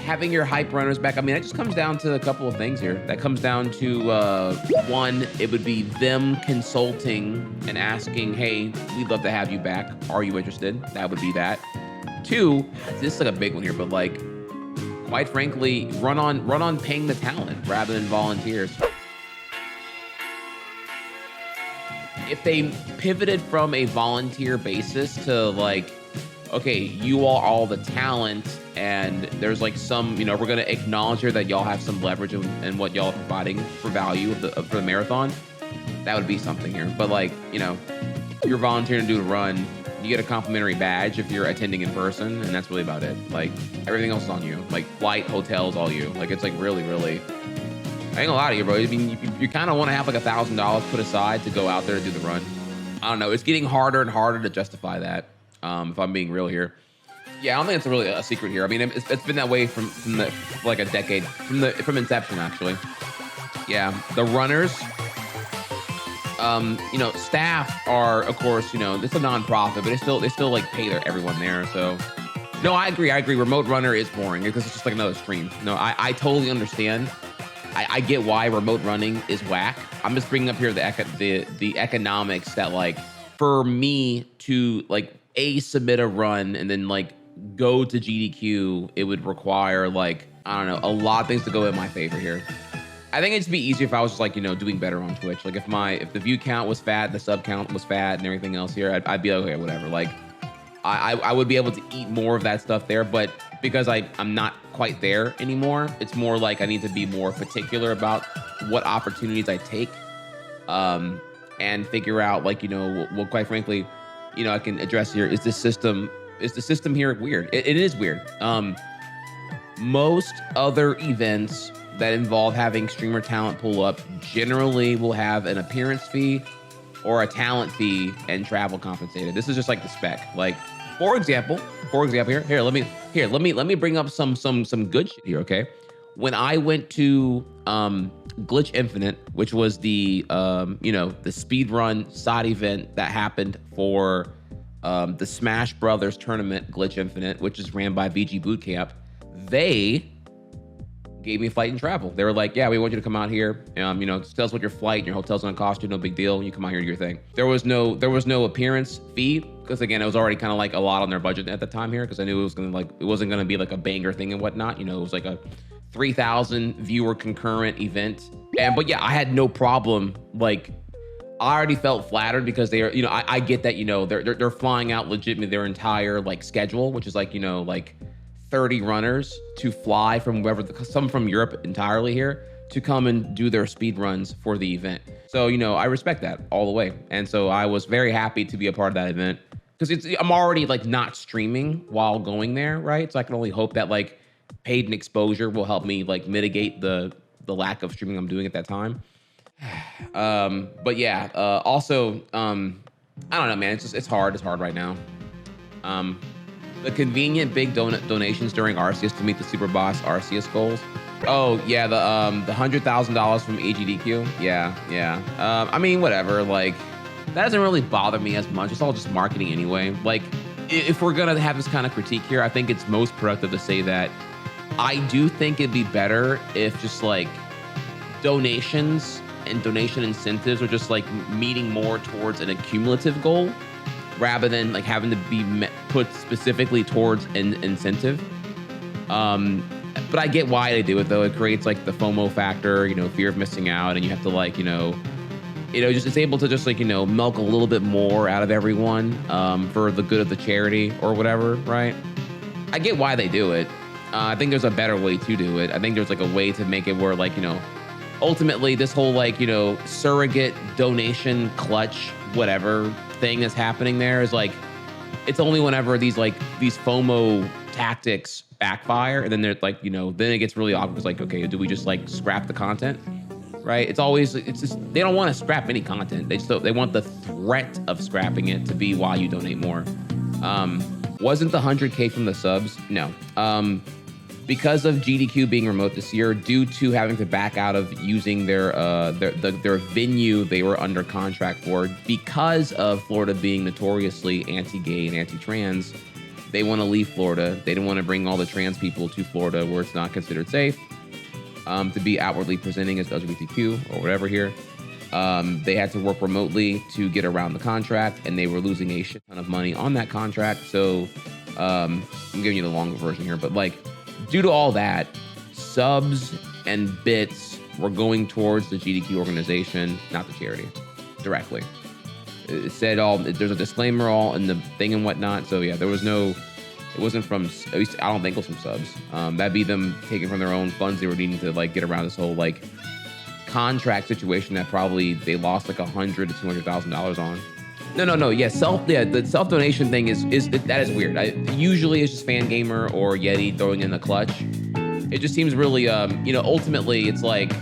having your hype runners back, I mean, it just comes down to a couple of things here. That comes down to, one, it would be them consulting and asking, hey, we'd love to have you back. Are you interested? That would be that. Two, this is like a big one here, but like, quite frankly, run on paying the talent rather than volunteers. If they pivoted from a volunteer basis to like, okay, you all the talent, and there's like some, we're gonna acknowledge here that y'all have some leverage in what y'all are providing for value for the marathon, that would be something here. But like, you're volunteering to do the run, you get a complimentary badge if you're attending in person, and that's really about it. Like, everything else is on you. Like, flight, hotels, all you. Like, it's like really, really, I ain't gonna lie to you, bro. I mean, you kind of want to have like $1,000 put aside to go out there to do the run. I don't know. It's getting harder and harder to justify that. If I'm being real here. Yeah, I don't think it's really a secret here. I mean, it's been that way from like a decade, from inception, actually. Yeah, the runners, staff are, of course, it's a nonprofit, but they still like pay everyone there. So, no, I agree. Remote runner is boring because it's just like another stream. No, I totally understand. I get why remote running is whack. I'm just bringing up here the economics that, like, for me to like submit a run and then like go to GDQ, it would require like, I don't know, a lot of things to go in my favor here. I think it'd just be easier if I was just like, doing better on Twitch. Like if the view count was fat, the sub count was fat, and everything else here, I'd be like, okay, whatever. Like I would be able to eat more of that stuff there, but because I'm not quite there anymore, it's more like I need to be more particular about what opportunities I take, and figure out like, well, quite frankly, I can address here, is the system here weird? It is weird. Most other events that involve having streamer talent pull up generally will have an appearance fee or a talent fee and travel compensated. This is just like the spec. Like, for example here, let me bring up some good shit here, okay? When I went to Glitch Infinite, which was the the speedrun side event that happened for the Smash Brothers tournament, Glitch Infinite, which is ran by VG Bootcamp, they gave me flight and travel. They were like, yeah, we want you to come out here. Just tell us what your flight and your hotel's gonna cost you, no big deal. You come out here and do your thing. There was no appearance fee, because again, it was already kind of like a lot on their budget at the time here, because I knew it wasn't gonna be like a banger thing and whatnot. It was like a 3,000 viewer concurrent event. But yeah, I had no problem. Like, I already felt flattered because they are, I get that, they're flying out legitimately their entire like schedule, which is like, like 30 runners to fly from wherever, some from Europe entirely here, to come and do their speed runs for the event. So, I respect that all the way. And so I was very happy to be a part of that event, because I'm already like not streaming while going there, right? So I can only hope that like paid and exposure will help me like mitigate the lack of streaming I'm doing at that time. But yeah, also, I don't know, man, it's hard right now. The convenient big donations during Arceus to meet the Super Boss Arceus goals. Oh yeah, the $100,000 from GDQ. Yeah. I mean, whatever. Like, that doesn't really bother me as much. It's all just marketing anyway. Like, if we're gonna have this kind of critique here, I think it's most productive to say that I do think it'd be better if just like donations and donation incentives are just like meeting more towards an accumulative goal, rather than like having to be put specifically towards an incentive. But I get why they do it though. It creates like the FOMO factor, fear of missing out, and you have to like, just it's able to just like, milk a little bit more out of everyone for the good of the charity or whatever, right? I get why they do it. I think there's a better way to do it. I think there's like a way to make it where like, ultimately this whole like, surrogate donation clutch, whatever thing that's happening there is like, it's only whenever these FOMO tactics backfire, and then they're like, then it gets really awkward. It's like, okay, do we just like scrap the content? Right? It's just, they don't want to scrap any content. They want the threat of scrapping it to be why you donate more. Wasn't the 100K from the subs? No. Because of GDQ being remote this year, due to having to back out of using their venue they were under contract for, because of Florida being notoriously anti-gay and anti-trans, they want to leave Florida. They didn't want to bring all the trans people to Florida where it's not considered safe to be outwardly presenting as LGBTQ or whatever here. They had to work remotely to get around the contract, and they were losing a shit ton of money on that contract. So I'm giving you the longer version here, but like due to all that, subs and bits were going towards the GDQ organization, not the charity, directly. It said there's a disclaimer all in the thing and whatnot. So yeah, there was no, it wasn't from, at least I don't think it was from subs. That'd be them taking from their own funds they were needing to like get around this whole like contract situation that probably they lost like $100,000 to $200,000 on. No. Yeah, the self donation thing is that is weird. Usually it's just Fangamer or Yeti throwing in the clutch. It just seems really, ultimately it's like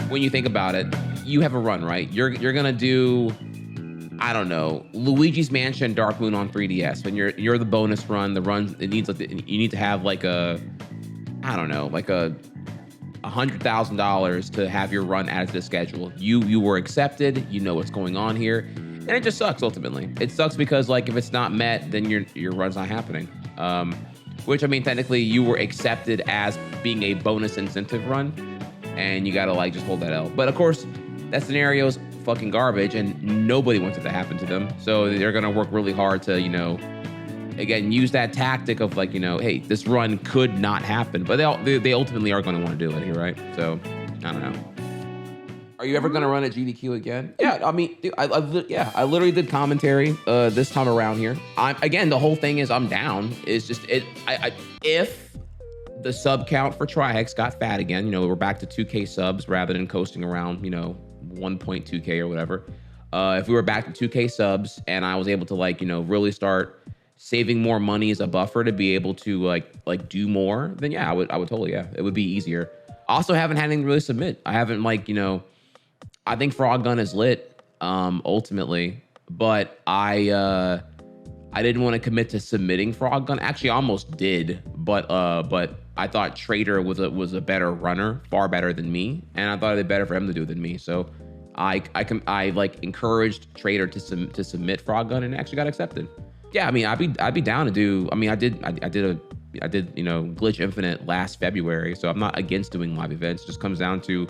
when you think about it, you have a run, right? You're gonna do, I don't know, Luigi's Mansion Dark Moon on 3DS. When you're the bonus run, the run it needs like you need to have like a, I don't know, like a $100,000 to have your run added to the schedule. You were accepted. You know what's going on here. And it just sucks, ultimately. It sucks because, like, if it's not met, then your run's not happening. Which, I mean, technically, you were accepted as being a bonus incentive run, and you gotta, like, just hold that L. But, of course, that scenario's fucking garbage, and nobody wants it to happen to them. So they're gonna work really hard to, again, use that tactic of, like, hey, this run could not happen. But they ultimately are gonna want to do it here, right? So, I don't know. Are you ever gonna run at GDQ again? Yeah, I mean, dude, I literally did commentary this time around here. Again, the whole thing is I'm down. It's just if the sub count for Trihex got fat again, we're back to 2K subs rather than coasting around, 1.2K or whatever. If we were back to 2K subs and I was able to really start saving more money as a buffer to be able to like do more, then yeah, I would totally, yeah, it would be easier. Also haven't had anything to really submit. I haven't I think Frog Gun is lit, ultimately, but I didn't want to commit to submitting Frog Gun. Actually, I almost did, but I thought Trader was a better runner, far better than me, and I thought it'd be better for him to do it than me. So I encouraged Trader to submit Frog Gun and actually got accepted. Yeah, I mean, I'd be down to do. I mean, I did Glitch Infinite last February, so I'm not against doing live events. It just comes down to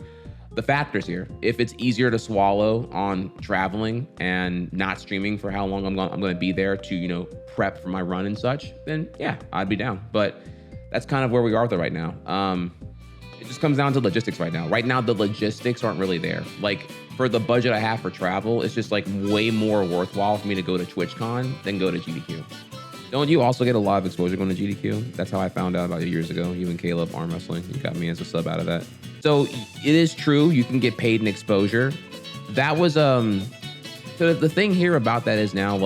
the factors here. If it's easier to swallow on traveling and not streaming for how long I'm going to be there to prep for my run and such, then yeah, I'd be down. But that's kind of where we are though right now. It just comes down to logistics right now. Right now, the logistics aren't really there. Like for the budget I have for travel, it's just like way more worthwhile for me to go to TwitchCon than go to GDQ. Don't you also get a lot of exposure going to GDQ? That's how I found out about it years ago. You and Caleb arm wrestling. You got me as a sub out of that. So it is true. You can get paid in exposure. That was, so the thing here about that is now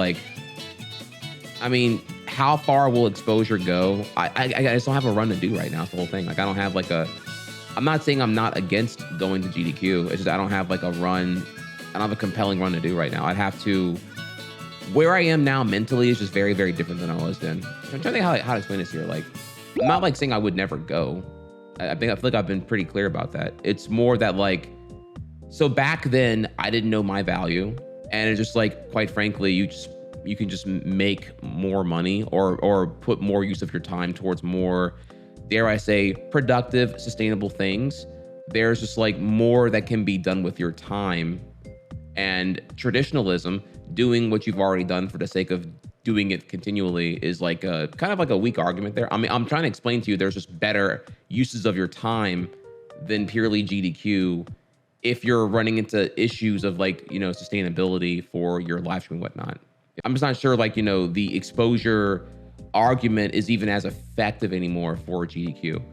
I mean, how far will exposure go? I just don't have a run to do right now. It's the whole thing. Like I don't have I'm not saying I'm not against going to GDQ. It's just I don't have a run. I don't have a compelling run to do right now. I'd have to. Where I am now mentally is just very, very different than I was then. I'm trying to think how to explain this here. I'm not saying I would never go. I feel like I've been pretty clear about that. It's more that so back then I didn't know my value, and it's just quite frankly, you can just make more money or put more use of your time towards more, dare I say, productive, sustainable things. There's just more that can be done with your time, and traditionalism, doing what you've already done for the sake of doing it continually, is kind of a weak argument there. I mean, I'm trying to explain to you there's just better uses of your time than purely GDQ if you're running into issues of sustainability for your live stream and whatnot. I'm just not sure the exposure argument is even as effective anymore for GDQ.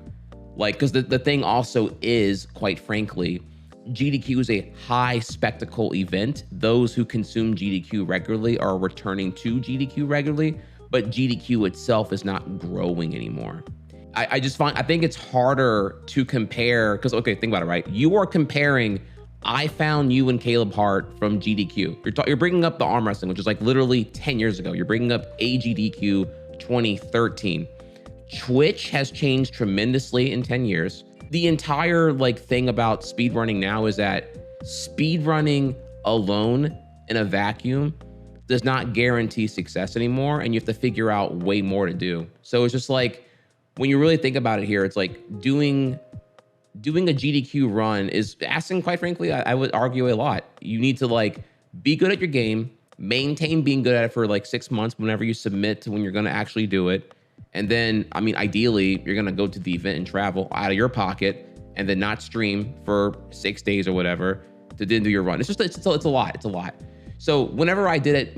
Because the thing also is, quite frankly, GDQ is a high spectacle event. Those who consume GDQ regularly are returning to GDQ regularly, but GDQ itself is not growing anymore. I think it's harder to compare because, okay, think about it, right? You are comparing, I found you and Caleb Hart from GDQ. You're bringing up the arm wrestling, which is literally 10 years ago. You're bringing up AGDQ 2013. Twitch has changed tremendously in 10 years. The entire thing about speedrunning now is that speedrunning alone in a vacuum does not guarantee success anymore, and you have to figure out way more to do. So it's just like, when you really think about it here, it's like doing a GDQ run is asking, quite frankly, I would argue a lot. You need to like be good at your game, maintain being good at it for like 6 months whenever you submit to when you're going to actually do it. And then, I mean, ideally, you're going to go to the event and travel out of your pocket and then not stream for 6 days or whatever to then do your run. It's just, it's a lot. It's a lot. So whenever I did it,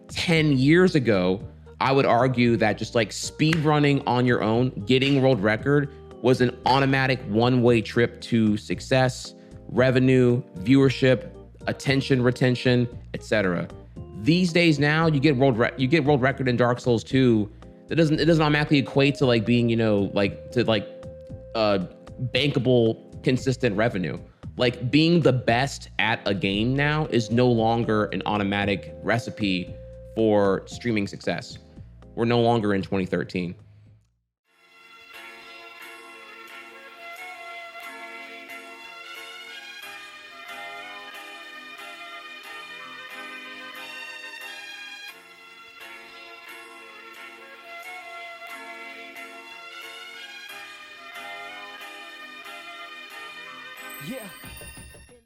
10 years ago, I would argue that just like speed running on your own, getting world record was an automatic one-way trip to success, revenue, viewership, attention, retention, etc. These days now, you get world record in Dark Souls 2. It doesn't automatically equate to like being, bankable, consistent revenue. Like being the best at a game now is no longer an automatic recipe for streaming success. We're no longer in 2013. Yeah.